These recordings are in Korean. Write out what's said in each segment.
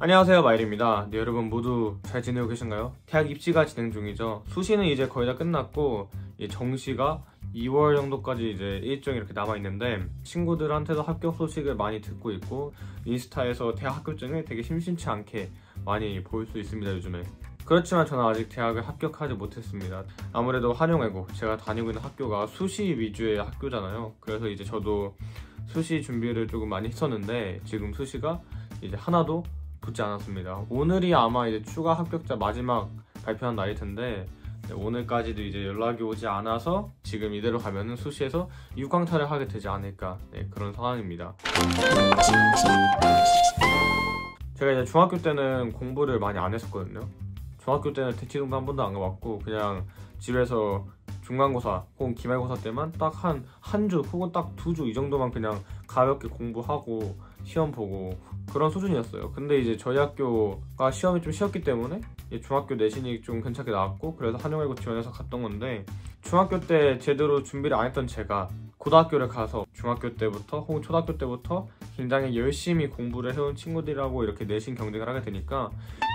안녕하세요, 마일입니다. 네, 여러분 모두 잘 지내고 계신가요? 대학 입시가 진행 중이죠. 수시는 이제 거의 다 끝났고 정시가 2월 정도까지 이제 일정이 이렇게 남아있는데 친구들한테도 합격 소식을 많이 듣고 있고 인스타에서 대학 합격증을 되게 심심치 않게 많이 볼 수 있습니다, 요즘에. 그렇지만 저는 아직 대학을 합격하지 못했습니다. 아무래도 한영외고 제가 다니고 있는 학교가 수시 위주의 학교잖아요. 그래서 이제 저도 수시 준비를 조금 많이 했었는데 지금 수시가 이제 하나도 붙지 않았습니다. 오늘이 아마 이제 추가 합격자 마지막 발표한 날일 텐데 오늘까지도 이제 연락이 오지 않아서 지금 이대로 가면은 수시에서 유광탈을 하게 되지 않을까, 그런 상황입니다. 제가 이제 중학교 때는 공부를 많이 안 했었거든요. 중학교 때는 대치동도 한 번도 안 가봤고 그냥 집에서 중간고사 혹은 기말고사 때만 딱 한 주 혹은 딱 2주 이 정도만 그냥 가볍게 공부하고 시험 보고 그런 수준이었어요. 근데 이제 저희 학교가 시험이 좀 쉬웠기 때문에 중학교 내신이 좀 괜찮게 나왔고 그래서 한영외고 지원해서 갔던 건데, 중학교 때 제대로 준비를 안 했던 제가 고등학교를 가서 중학교 때부터 혹은 초등학교 때부터 굉장히 열심히 공부를 해온 친구들이라고 이렇게 내신 경쟁을 하게 되니까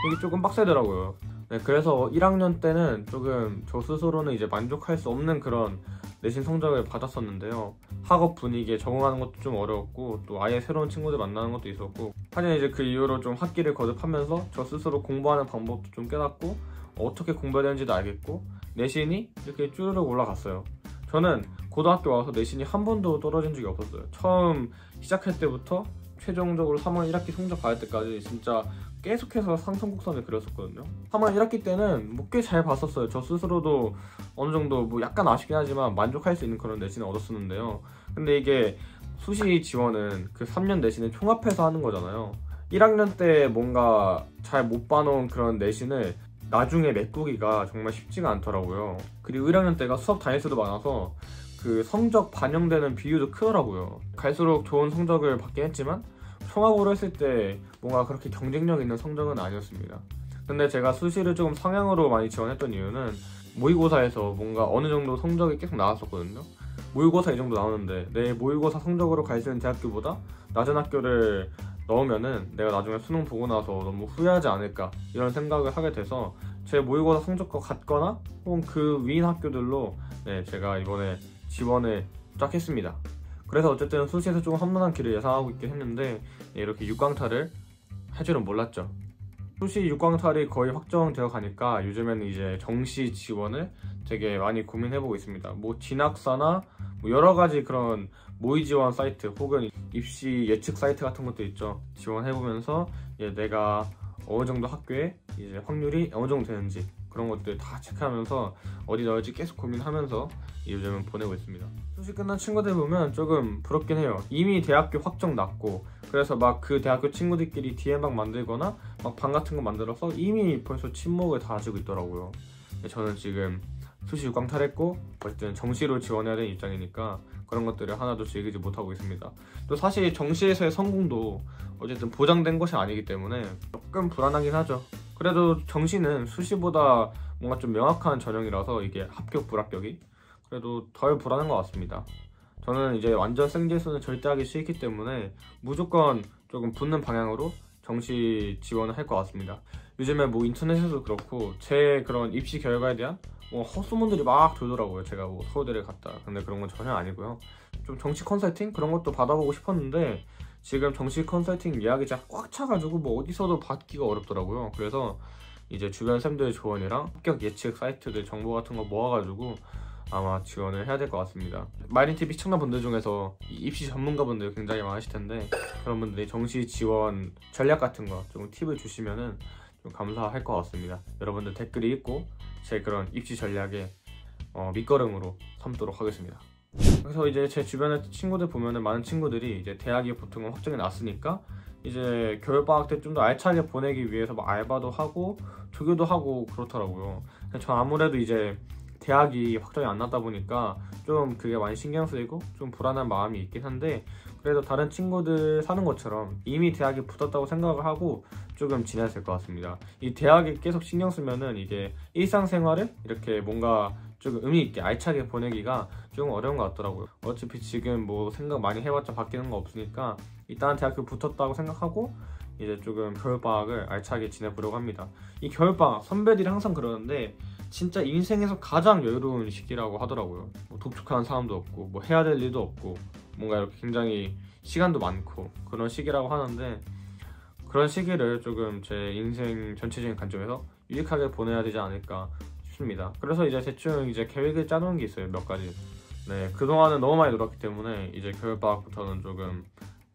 이게 조금 빡세더라고요. 그래서 1학년 때는 조금 저 스스로는 이제 만족할 수 없는 그런 내신 성적을 받았었는데요. 학업 분위기에 적응하는 것도 좀 어려웠고 또 아예 새로운 친구들 만나는 것도 있었고, 하지만 이제 그 이후로 좀 학기를 거듭하면서 저 스스로 공부하는 방법도 좀 깨닫고 어떻게 공부해야 되는지도 알겠고 내신이 이렇게 쭈르륵 올라갔어요. 저는 고등학교 와서 내신이 한 번도 떨어진 적이 없었어요. 처음 시작할 때부터 최종적으로 3월 1학기 성적 받을 때까지 진짜 계속해서 상승곡선을 그렸었거든요. 3월 1학기 때는 뭐 꽤 잘 봤었어요. 저 스스로도 어느 정도 뭐 약간 아쉽긴 하지만 만족할 수 있는 그런 내신을 얻었었는데요. 근데 이게 수시 지원은 그 3년 내신을 총합해서 하는 거잖아요. 1학년 때 뭔가 잘 못 봐놓은 그런 내신을 나중에 메꾸기가 정말 쉽지가 않더라고요. 그리고 1학년 때가 수업 단위수도 많아서 그 성적 반영되는 비율도 크더라고요. 갈수록 좋은 성적을 받긴 했지만 총합으로 했을 때 뭔가 그렇게 경쟁력 있는 성적은 아니었습니다. 근데 제가 수시를 조금 상향으로 많이 지원했던 이유는 모의고사에서 뭔가 어느 정도 성적이 계속 나왔었거든요. 모의고사 이 정도 나오는데 내 모의고사 성적으로 갈 수 있는 대학교보다 낮은 학교를 넣으면은 내가 나중에 수능 보고 나서 너무 후회하지 않을까 이런 생각을 하게 돼서 제 모의고사 성적과 같거나 혹은 그 위인 학교들로 제가 이번에 지원을 쫙 했습니다. 그래서 어쨌든 수시에서 조금 험난한 길을 예상하고 있긴 했는데 이렇게 육광탈을 할 줄은 몰랐죠. 수시 육광탈이 거의 확정되어 가니까 요즘에는 이제 정시 지원을 되게 많이 고민해보고 있습니다. 뭐 진학사나 뭐 여러 가지 그런 모의 지원 사이트 혹은 입시 예측 사이트 같은 것도 있죠. 지원해보면서 내가 어느 정도 학교에 이제 확률이 어느 정도 되는지 그런 것들 다 체크하면서 어디 넣을지 계속 고민하면서 요즘은 보내고 있습니다. 수시 끝난 친구들 보면 조금 부럽긴 해요. 이미 대학교 확정 났고 그래서 막 그 대학교 친구들끼리 DM방 만들거나 막 방 같은 거 만들어서 이미 벌써 친목을 다 가지고 있더라고요. 저는 지금 수시 6강 탈했고 어쨌든 정시로 지원해야 되는 입장이니까 그런 것들을 하나도 즐기지 못하고 있습니다. 또 사실 정시에서의 성공도 어쨌든 보장된 것이 아니기 때문에 조금 불안하긴 하죠. 그래도 정시는 수시보다 뭔가 좀 명확한 전형이라서 이게 합격 불합격이 그래도 덜 불안한 것 같습니다. 저는 이제 완전 생지수는 절대 하기 싫기 때문에 무조건 조금 붙는 방향으로 정시 지원을 할 것 같습니다. 요즘에 뭐 인터넷에도 그렇고 제 그런 입시 결과에 대한 뭐 헛소문들이 막 돌더라고요. 제가 뭐 서울대를 갔다. 근데 그런 건 전혀 아니고요. 좀 정시 컨설팅 그런 것도 받아보고 싶었는데 지금 정시 컨설팅 예약이 꽉 차가지고 뭐 어디서도 받기가 어렵더라고요. 그래서 이제 주변 쌤들 조언이랑 합격 예측 사이트들 정보 같은 거 모아가지고 아마 지원을 해야 될 것 같습니다. 마이린TV 시청자분들 중에서 입시 전문가분들 굉장히 많으실 텐데 그런 분들이 정시 지원 전략 같은 거 좀 팁을 주시면은 좀 감사할 것 같습니다. 여러분들 댓글이 있고 제 그런 입시 전략의 밑거름으로 삼도록 하겠습니다. 그래서 이제 제 주변의 친구들 보면은 많은 친구들이 이제 대학이 보통은 확정이 났으니까 이제 겨울방학 때 좀 더 알차게 보내기 위해서 막 알바도 하고 조교도 하고 그렇더라고요. 저 아무래도 이제 대학이 확정이 안 났다 보니까 좀 그게 많이 신경 쓰이고 좀 불안한 마음이 있긴 한데 그래도 다른 친구들 사는 것처럼 이미 대학에 붙었다고 생각을 하고 조금 지내야 될 것 같습니다. 이 대학에 계속 신경 쓰면은 이게 일상생활을 이렇게 뭔가 조금 의미 있게 알차게 보내기가 조금 어려운 것 같더라고요. 어차피 지금 뭐 생각 많이 해봤자 바뀌는 거 없으니까 일단 대학교 붙었다고 생각하고 이제 조금 겨울방학을 알차게 지내보려고 합니다. 이 겨울방학 선배들이 항상 그러는데 진짜 인생에서 가장 여유로운 시기라고 하더라고요. 뭐 독촉하는 사람도 없고 뭐 해야 될 일도 없고 뭔가 이렇게 굉장히 시간도 많고 그런 시기라고 하는데, 그런 시기를 조금 제 인생 전체적인 관점에서 유익하게 보내야 되지 않을까 싶습니다. 그래서 이제 대충 이제 계획을 짜놓은 게 있어요, 몇 가지. 네, 그동안은 너무 많이 놀았기 때문에 이제 겨울방학부터는 조금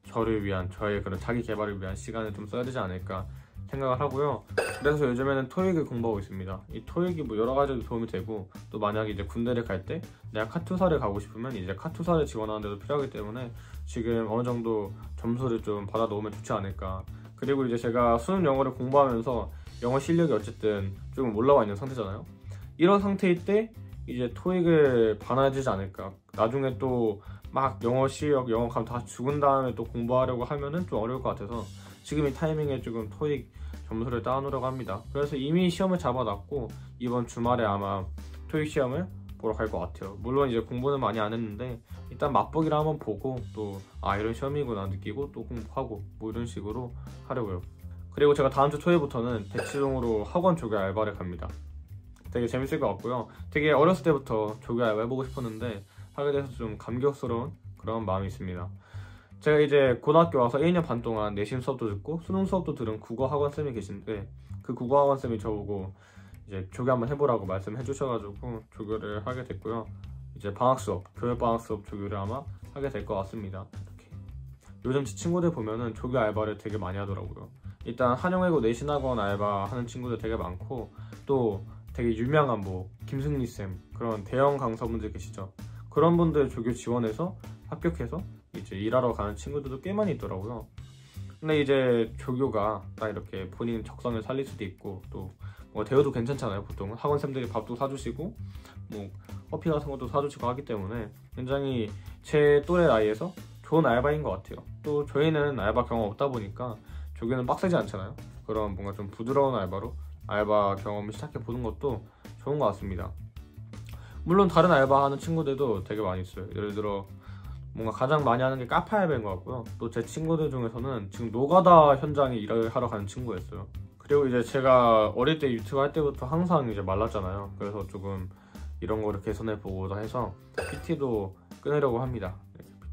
저를 위한, 저의 그런 자기 개발을 위한 시간을 좀 써야 되지 않을까 생각을 하고요. 그래서 요즘에는 토익을 공부하고 있습니다. 이 토익이 뭐 여러 가지로 도움이 되고, 또 만약에 이제 군대를 갈 때 내가 카투사를 가고 싶으면 이제 카투사를 지원하는 데도 필요하기 때문에 지금 어느 정도 점수를 좀 받아 놓으면 좋지 않을까. 그리고 이제 제가 수능 영어를 공부하면서 영어 실력이 어쨌든 조금 올라와 있는 상태잖아요. 이런 상태일 때 이제 토익을 받아야 되지 않을까. 나중에 또 막 영어 실력, 영어 감 다 죽은 다음에 또 공부하려고 하면은 좀 어려울 것 같아서 지금 이 타이밍에 조금 토익 점수를 따놓으려고 합니다. 그래서 이미 시험을 잡아놨고 이번 주말에 아마 토익 시험을 보러 갈 것 같아요. 물론 이제 공부는 많이 안 했는데 일단 맛보기를 한번 보고 또 이런 시험이구나 느끼고 또 공부하고 뭐 이런 식으로 하려고요. 그리고 제가 다음 주 토요일부터는 대치동으로 학원 조교 알바를 갑니다. 되게 재밌을 것 같고요. 되게 어렸을 때부터 조교 알바 해보고 싶었는데 하게 돼서 좀 감격스러운 그런 마음이 있습니다. 제가 이제 고등학교 와서 1년 반 동안 내신 수업도 듣고 수능 수업도 들은 국어 학원 쌤이 계신데, 그 국어 학원 쌤이 저보고 이제 조교 한번 해보라고 말씀해 주셔가지고 조교를 하게 됐고요. 이제 방학 수업, 교육 방학 수업 조교를 아마 하게 될 것 같습니다. 이렇게. 요즘 제 친구들 보면은 조교 알바를 되게 많이 하더라고요. 일단 한영외고 내신학원 알바 하는 친구들 되게 많고, 또 되게 유명한 뭐 김승리 쌤, 그런 대형 강사분들 계시죠. 그런 분들 조교 지원해서 합격해서 이제 일하러 가는 친구들도 꽤 많이 있더라고요. 근데 이제 조교가 딱 이렇게 본인 적성을 살릴 수도 있고, 또 뭐 대우도 괜찮잖아요. 보통은 학원쌤들이 밥도 사주시고 뭐 커피 같은 것도 사주시고 하기 때문에 굉장히 제 또래 나이에서 좋은 알바인 것 같아요. 또 저희는 알바 경험 없다 보니까 조교는 빡세지 않잖아요. 그런 뭔가 좀 부드러운 알바로 알바 경험을 시작해 보는 것도 좋은 것 같습니다. 물론 다른 알바 하는 친구들도 되게 많이 있어요. 예를 들어 뭔가 가장 많이 하는 게 카페 알바인 것 같고요. 또 제 친구들 중에서는 지금 노가다 현장에 일을 하러 가는 친구였어요. 그리고 이제 제가 어릴 때 유튜브 할 때부터 항상 이제 말랐잖아요. 그래서 조금 이런 거를 개선해보고자 해서 PT도 끊으려고 합니다.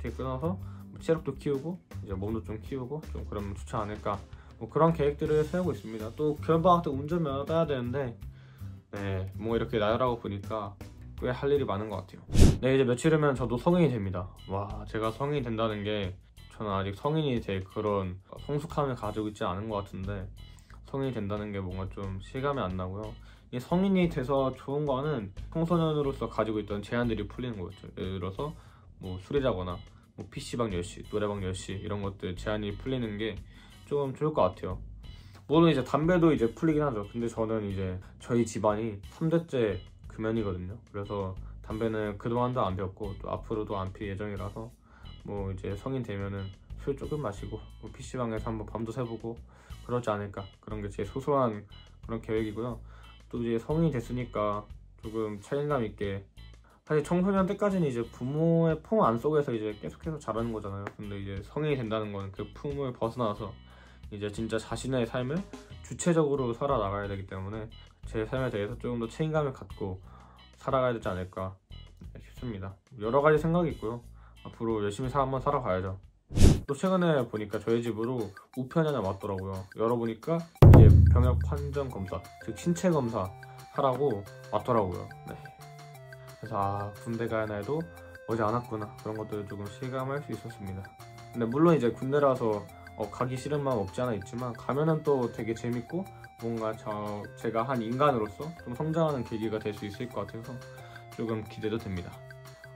PT 끊어서 체력도 키우고 이제 몸도 좀 키우고 좀 그러면 좋지 않을까, 뭐 그런 계획들을 세우고 있습니다. 또 겨울방학 때 운전면허 따야 되는데 뭐 이렇게 나열하고 보니까 꽤 할 일이 많은 것 같아요. 네, 이제 며칠 후면 저도 성인이 됩니다. 와, 제가 성인이 된다는 게, 저는 아직 성인이 될 그런 성숙함을 가지고 있지 않은 것 같은데 성인이 된다는 게 뭔가 좀 실감이 안 나고요. 이 성인이 돼서 좋은 거는 청소년으로서 가지고 있던 제한들이 풀리는 거였죠. 예를 들어서 뭐 술이자거나 뭐 PC방 10시, 노래방 10시 이런 것들 제한이 풀리는 게 좀 좋을 것 같아요. 물론 이제 담배도 이제 풀리긴 하죠. 근데 저는 이제 저희 집안이 3대째 금연이거든요. 그래서 담배는 그동안도 안 피웠고 또 앞으로도 안 필 예정이라서 뭐 이제 성인 되면은 술 조금 마시고 뭐 PC방에서 한번 밤도 새보고 그러지 않을까, 그런 게 제 소소한 그런 계획이고요. 또 이제 성인이 됐으니까 조금 책임감 있게, 사실 청소년 때까지는 이제 부모의 품 안속에서 이제 계속해서 자라는 거잖아요. 근데 이제 성인이 된다는 건 그 품을 벗어나서 이제 진짜 자신의 삶을 주체적으로 살아나가야 되기 때문에 제 삶에 대해서 조금 더 책임감을 갖고 살아가야 되지 않을까 싶습니다. 여러 가지 생각이 있고요. 앞으로 열심히 한번 살아가야죠. 또 최근에 보니까 저희 집으로 우편이 하나 왔더라고요. 열어보니까 이제 병역 판정 검사, 즉 신체 검사 하라고 왔더라고요. 네. 그래서 군대 가야 해도 오지 않았구나, 그런 것들을 조금 실감할 수 있었습니다. 근데 물론 이제 군대라서 가기 싫은 마음 없지 않아 있지만 가면은 또 되게 재밌고 뭔가 제가 한 인간으로서 좀 성장하는 계기가 될 수 있을 것 같아서 조금 기대도 됩니다.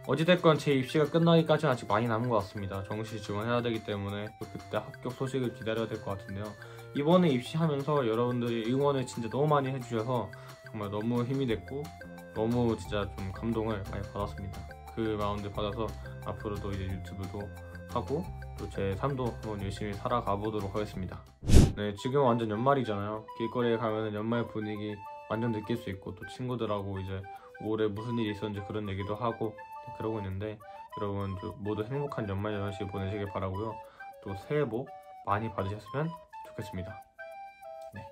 어찌됐건 제 입시가 끝나기까지는 아직 많이 남은 것 같습니다. 정시 지원해야 되기 때문에 그때 합격 소식을 기다려야 될 것 같은데요. 이번에 입시하면서 여러분들이 응원을 진짜 너무 많이 해주셔서 정말 너무 힘이 됐고 너무 진짜 좀 감동을 많이 받았습니다. 그 마음들 받아서 앞으로도 이제 유튜브도 하고 또 제 삶도 한번 열심히 살아가 보도록 하겠습니다. 네, 지금 완전 연말이잖아요. 길거리에 가면은 연말 분위기 완전 느낄 수 있고, 또 친구들하고 이제 올해 무슨 일이 있었는지 그런 얘기도 하고 그러고 있는데, 여러분 모두 행복한 연말 연시 보내시길 바라고요. 또 새해 복 많이 받으셨으면 좋겠습니다. 네.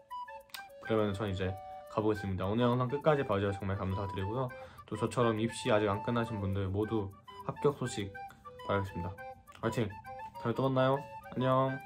그러면 전 이제 가보겠습니다. 오늘 영상 끝까지 봐주셔서 정말 감사드리고요. 또 저처럼 입시 아직 안 끝나신 분들 모두 합격 소식 바라겠습니다. 화이팅! 다음에 또 만나요. 안녕.